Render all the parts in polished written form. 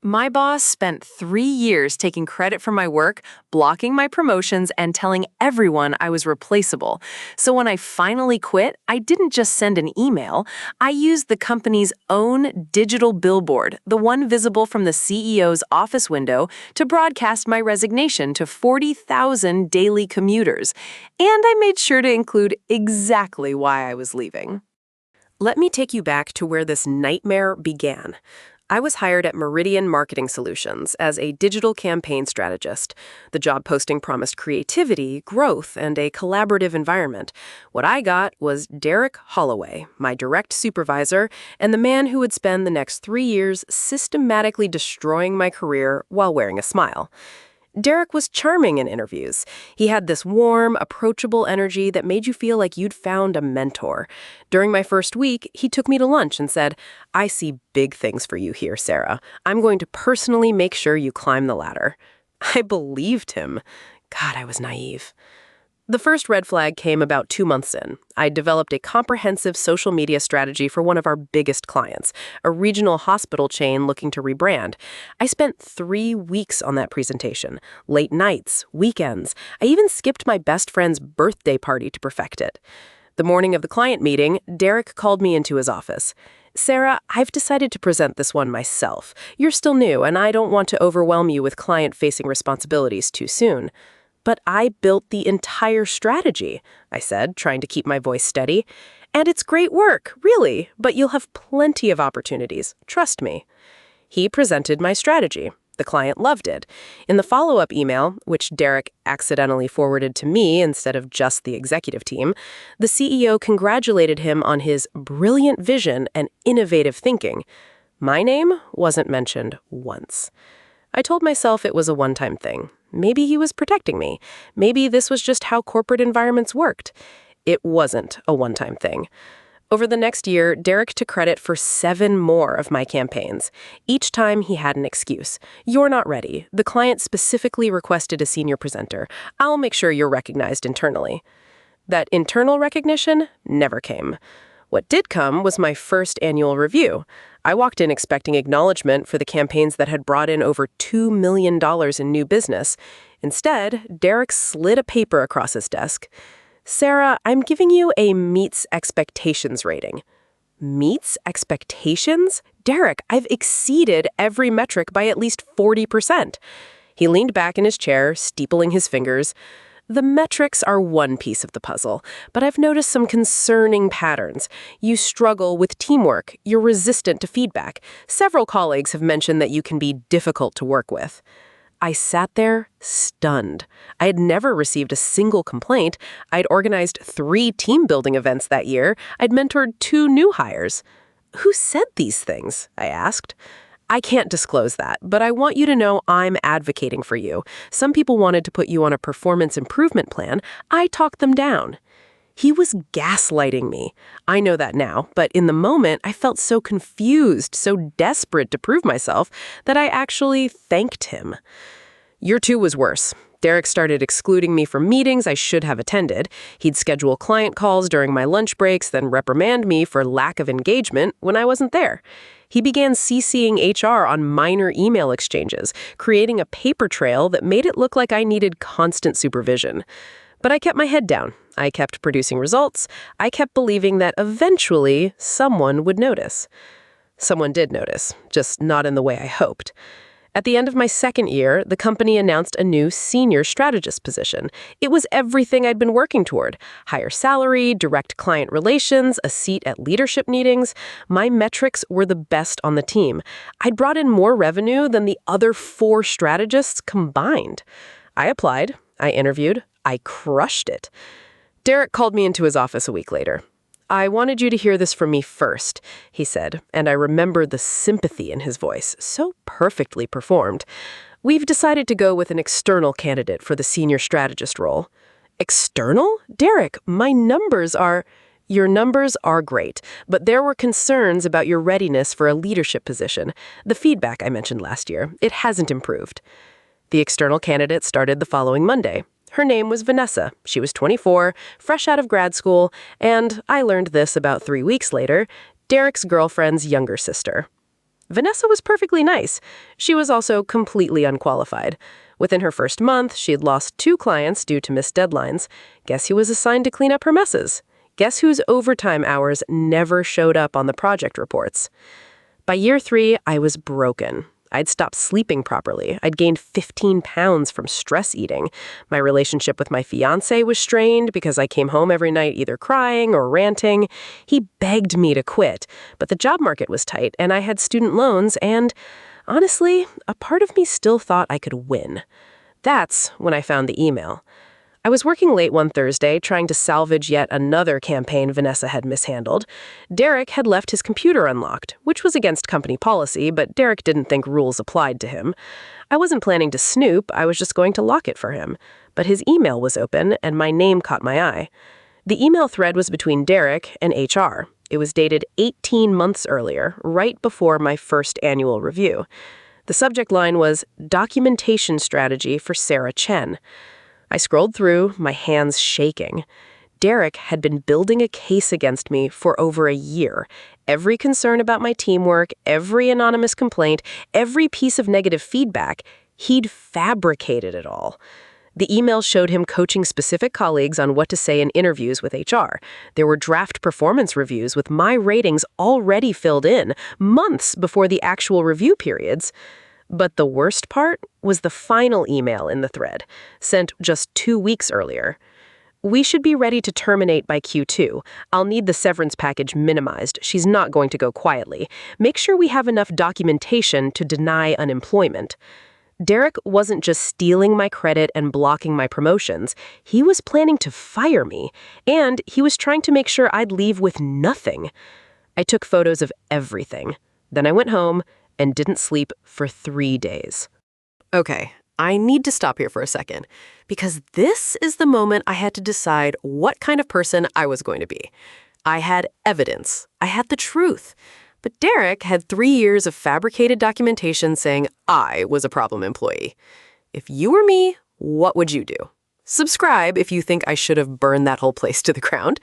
My boss spent 3 years taking credit for my work, blocking my promotions, and telling everyone I was replaceable. So when I finally quit, I didn't just send an email. I used the company's own digital billboard, the one visible from the CEO's office window, to broadcast my resignation to 40,000 daily commuters. And I made sure to include exactly why I was leaving. Let me take you back to where this nightmare began. I was hired at Meridian Marketing Solutions as a digital campaign strategist. The job posting promised creativity, growth, and a collaborative environment. What I got was Derek Holloway, my direct supervisor, and the man who would spend the next 3 years systematically destroying my career while wearing a smile. Derek was charming in interviews. He had this warm, approachable energy that made you feel like you'd found a mentor. During my first week, he took me to lunch and said, "I see big things for you here, Sarah. I'm going to personally make sure you climb the ladder." I believed him. God, I was naive. The first red flag came about 2 months in. I developed a comprehensive social media strategy for one of our biggest clients, a regional hospital chain looking to rebrand. I spent 3 weeks on that presentation, late nights, weekends. I even skipped my best friend's birthday party to perfect it. The morning of the client meeting, Derek called me into his office. "Sarah, I've decided to present this one myself. You're still new, and I don't want to overwhelm you with client-facing responsibilities too soon." "But I built the entire strategy," I said, trying to keep my voice steady. "And it's great work, really, but you'll have plenty of opportunities. Trust me." He presented my strategy. The client loved it. In the follow-up email, which Derek accidentally forwarded to me instead of just the executive team, the CEO congratulated him on his brilliant vision and innovative thinking. My name wasn't mentioned once. I told myself it was a one-time thing. Maybe he was protecting me. Maybe this was just how corporate environments worked. It wasn't a one-time thing. Over the next year, Derek took credit for 7 more of my campaigns. Each time he had an excuse. "You're not ready. The client specifically requested a senior presenter. I'll make sure you're recognized internally." That internal recognition never came. What did come was my first annual review. I walked in expecting acknowledgement for the campaigns that had brought in over $2 million in new business. Instead, Derek slid a paper across his desk. "Sarah, I'm giving you a meets expectations rating." Meets expectations? Derek, I've exceeded every metric by at least 40%. He leaned back in his chair, steepling his fingers. "The metrics are one piece of the puzzle, but I've noticed some concerning patterns. You struggle with teamwork. You're resistant to feedback. Several colleagues have mentioned that you can be difficult to work with." I sat there, stunned. I had never received a single complaint. I'd organized 3 team-building events that year. I'd mentored 2 new hires. "Who said these things?" I asked. "I can't disclose that, but I want you to know I'm advocating for you. Some people wanted to put you on a performance improvement plan. I talked them down." He was gaslighting me. I know that now, but in the moment, I felt so confused, so desperate to prove myself, that I actually thanked him. Year 2 was worse. Derek started excluding me from meetings I should have attended. He'd schedule client calls during my lunch breaks, then reprimand me for lack of engagement when I wasn't there. He began CCing HR on minor email exchanges, creating a paper trail that made it look like I needed constant supervision. But I kept my head down. I kept producing results. I kept believing that eventually someone would notice. Someone did notice, just not in the way I hoped. At the end of my second year, the company announced a new senior strategist position. It was everything I'd been working toward. Higher salary, direct client relations, a seat at leadership meetings. My metrics were the best on the team. I'd brought in more revenue than the other 4 strategists combined. I applied. I interviewed. I crushed it. Derek called me into his office a week later. "I wanted you to hear this from me first," he said, and I remembered the sympathy in his voice, so perfectly performed. "We've decided to go with an external candidate for the senior strategist role." "External? Derek, my numbers are—" "Your numbers are great, but there were concerns about your readiness for a leadership position. The feedback I mentioned last year, it hasn't improved." The external candidate started the following Monday. Her name was Vanessa. She was 24, fresh out of grad school, and I learned this about 3 weeks later, Derek's girlfriend's younger sister. Vanessa was perfectly nice. She was also completely unqualified. Within her first month, she had lost 2 clients due to missed deadlines. Guess who was assigned to clean up her messes? Guess whose overtime hours never showed up on the project reports? By year 3, I was broken. I'd stopped sleeping properly. I'd gained 15 pounds from stress eating. My relationship with my fiancé was strained because I came home every night either crying or ranting. He begged me to quit, but the job market was tight and I had student loans and, honestly, a part of me still thought I could win. That's when I found the email. I was working late one Thursday trying to salvage yet another campaign Vanessa had mishandled. Derek had left his computer unlocked, which was against company policy, but Derek didn't think rules applied to him. I wasn't planning to snoop, I was just going to lock it for him. But his email was open, and my name caught my eye. The email thread was between Derek and HR. It was dated 18 months earlier, right before my first annual review. The subject line was, "Documentation Strategy for Sarah Chen." I scrolled through, my hands shaking. Derek had been building a case against me for over a year. Every concern about my teamwork, every anonymous complaint, every piece of negative feedback, he'd fabricated it all. The email showed him coaching specific colleagues on what to say in interviews with HR. There were draft performance reviews with my ratings already filled in, months before the actual review periods. But the worst part was the final email in the thread, sent just 2 weeks earlier. "We should be ready to terminate by Q2. I'll need the severance package minimized. She's not going to go quietly. Make sure we have enough documentation to deny unemployment." Derek wasn't just stealing my credit and blocking my promotions. He was planning to fire me, and he was trying to make sure I'd leave with nothing. I took photos of everything. Then I went home and didn't sleep for 3 days. Okay, I need to stop here for a second, because this is the moment I had to decide what kind of person I was going to be. I had evidence. I had the truth. But Derek had 3 years of fabricated documentation saying I was a problem employee. If you were me, what would you do? Subscribe if you think I should have burned that whole place to the ground.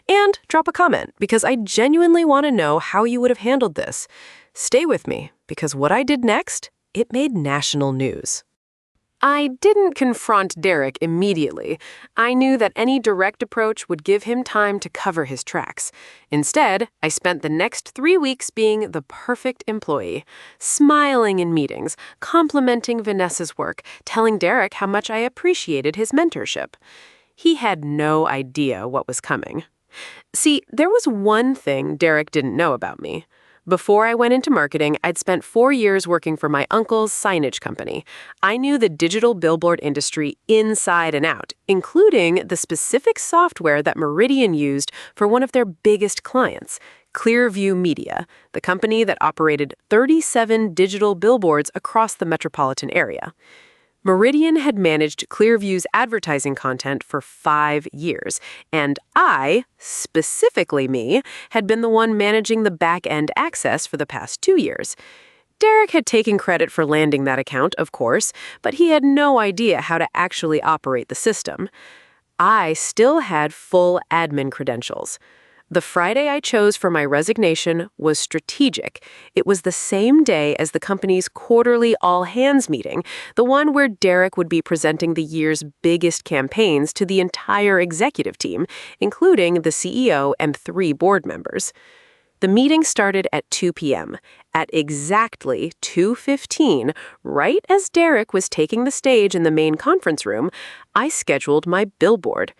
And drop a comment, because I genuinely want to know how you would have handled this. Stay with me, because what I did next, it made national news. I didn't confront Derek immediately. I knew that any direct approach would give him time to cover his tracks. Instead, I spent the next 3 weeks being the perfect employee, smiling in meetings, complimenting Vanessa's work, telling Derek how much I appreciated his mentorship. He had no idea what was coming. See, there was one thing Derek didn't know about me. Before I went into marketing, I'd spent 4 years working for my uncle's signage company. I knew the digital billboard industry inside and out, including the specific software that Meridian used for one of their biggest clients, Clearview Media, the company that operated 37 digital billboards across the metropolitan area. Meridian had managed Clearview's advertising content for 5 years, and I, specifically me, had been the one managing the back-end access for the past 2 years. Derek had taken credit for landing that account, of course, but he had no idea how to actually operate the system. I still had full admin credentials. The Friday I chose for my resignation was strategic. It was the same day as the company's quarterly all-hands meeting, the one where Derek would be presenting the year's biggest campaigns to the entire executive team, including the CEO and 3 board members. The meeting started at 2 p.m. At exactly 2:15, right as Derek was taking the stage in the main conference room, I scheduled my billboard.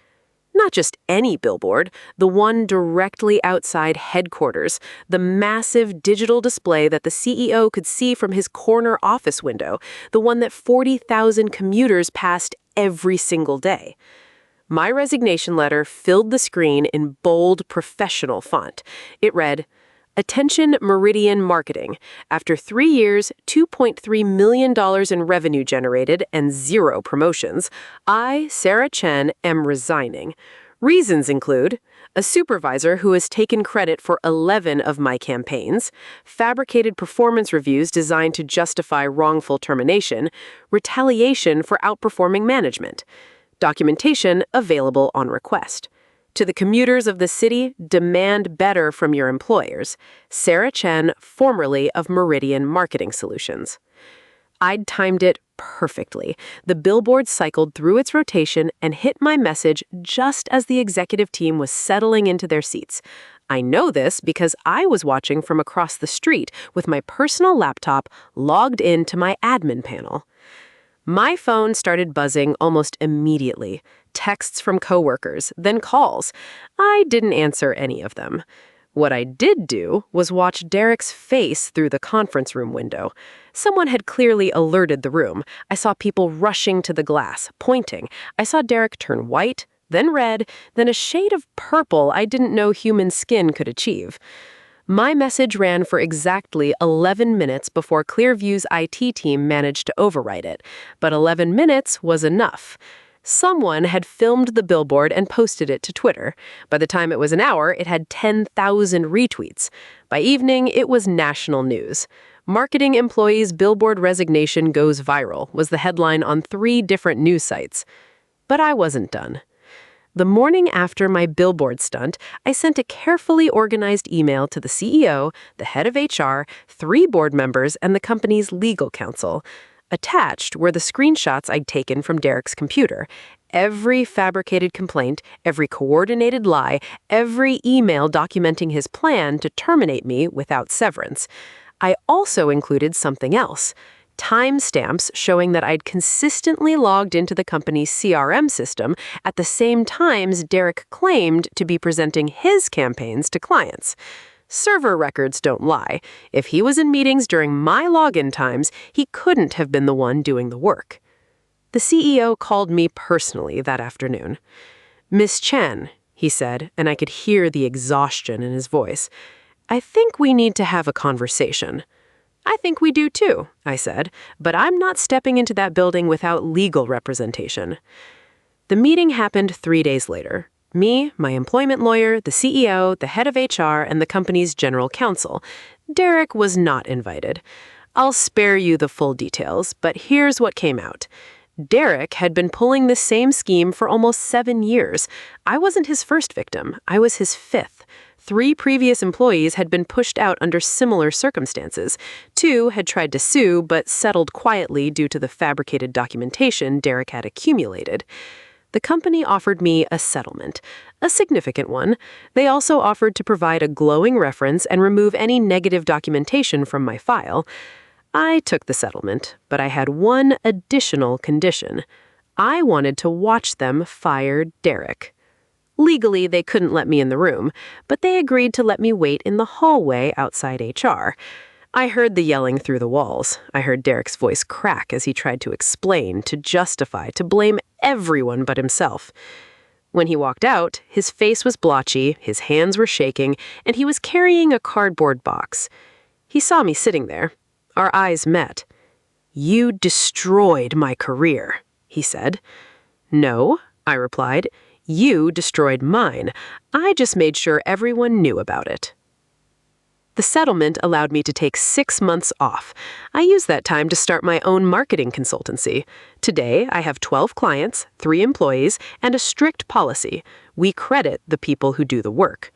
Not just any billboard, the one directly outside headquarters, the massive digital display that the CEO could see from his corner office window, the one that 40,000 commuters passed every single day. My resignation letter filled the screen in bold, professional font. It read, "Attention Meridian Marketing. After 3 years, $2.3 million in revenue generated, and 0 promotions, I, Sarah Chen, am resigning. Reasons include a supervisor who has taken credit for 11 of my campaigns, fabricated performance reviews designed to justify wrongful termination, retaliation for outperforming management. Documentation available on request." To the commuters of the city, demand better from your employers. Sarah Chen, formerly of Meridian Marketing Solutions. I'd timed it perfectly. The billboard cycled through its rotation and hit my message just as the executive team was settling into their seats. I know this because I was watching from across the street with my personal laptop logged into my admin panel. My phone started buzzing almost immediately. Texts from coworkers, then calls. I didn't answer any of them. What I did do was watch Derek's face through the conference room window. Someone had clearly alerted the room. I saw people rushing to the glass, pointing. I saw Derek turn white, then red, then a shade of purple I didn't know human skin could achieve. My message ran for exactly 11 minutes before Clearview's IT team managed to overwrite it. But 11 minutes was enough. Someone had filmed the billboard and posted it to Twitter. By the time it was an hour, it had 10,000 retweets. By evening, it was national news. "Marketing employees' billboard resignation goes viral" was the headline on 3 different news sites. But I wasn't done. The morning after my billboard stunt, I sent a carefully organized email to the CEO, the head of HR, 3 board members, and the company's legal counsel. Attached were the screenshots I'd taken from Derek's computer. Every fabricated complaint, every coordinated lie, every email documenting his plan to terminate me without severance. I also included something else. Timestamps showing that I'd consistently logged into the company's CRM system at the same times Derek claimed to be presenting his campaigns to clients. Server records don't lie. If he was in meetings during my login times, he couldn't have been the one doing the work. The CEO called me personally that afternoon. "Miss Chen," he said, and I could hear the exhaustion in his voice, "I think we need to have a conversation." "I think we do too," I said, "but I'm not stepping into that building without legal representation." The meeting happened 3 days later. Me, my employment lawyer, the CEO, the head of HR, and the company's general counsel. Derek was not invited. I'll spare you the full details, but here's what came out. Derek had been pulling the same scheme for almost 7 years. I wasn't his first victim. I was his 5th. 3 previous employees had been pushed out under similar circumstances. 2 had tried to sue, but settled quietly due to the fabricated documentation Derek had accumulated. The company offered me a settlement, a significant one. They also offered to provide a glowing reference and remove any negative documentation from my file. I took the settlement, but I had one additional condition. I wanted to watch them fire Derek. Legally, they couldn't let me in the room, but they agreed to let me wait in the hallway outside HR. I heard the yelling through the walls. I heard Derek's voice crack as he tried to explain, to justify, to blame everyone but himself. When he walked out, his face was blotchy, his hands were shaking, and he was carrying a cardboard box. He saw me sitting there. Our eyes met. "You destroyed my career," he said. "No," I replied. "You destroyed mine. I just made sure everyone knew about it." The settlement allowed me to take 6 months off. I used that time to start my own marketing consultancy. Today, I have 12 clients, 3 employees, and a strict policy. We credit the people who do the work.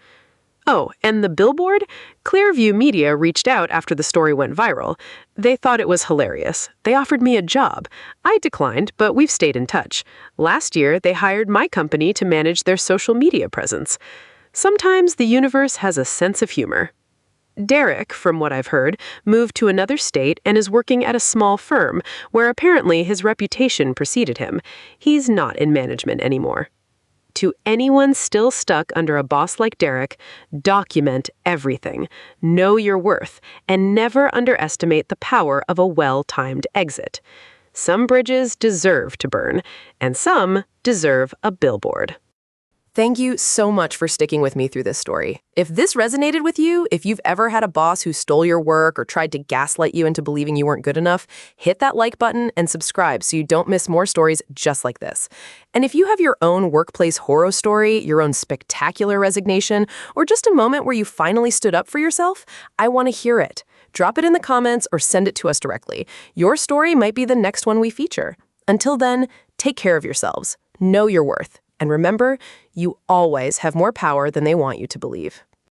Oh, and the billboard? Clearview Media reached out after the story went viral. They thought it was hilarious. They offered me a job. I declined, but we've stayed in touch. Last year, they hired my company to manage their social media presence. Sometimes the universe has a sense of humor. Derek, from what I've heard, moved to another state and is working at a small firm where apparently his reputation preceded him. He's not in management anymore. To anyone still stuck under a boss like Derek, document everything, know your worth, and never underestimate the power of a well-timed exit. Some bridges deserve to burn, and some deserve a billboard. Thank you so much for sticking with me through this story. If this resonated with you, if you've ever had a boss who stole your work or tried to gaslight you into believing you weren't good enough, hit that like button and subscribe so you don't miss more stories just like this. And if you have your own workplace horror story, your own spectacular resignation, or just a moment where you finally stood up for yourself, I want to hear it. Drop it in the comments or send it to us directly. Your story might be the next one we feature. Until then, take care of yourselves, know your worth, and And remember, you always have more power than they want you to believe.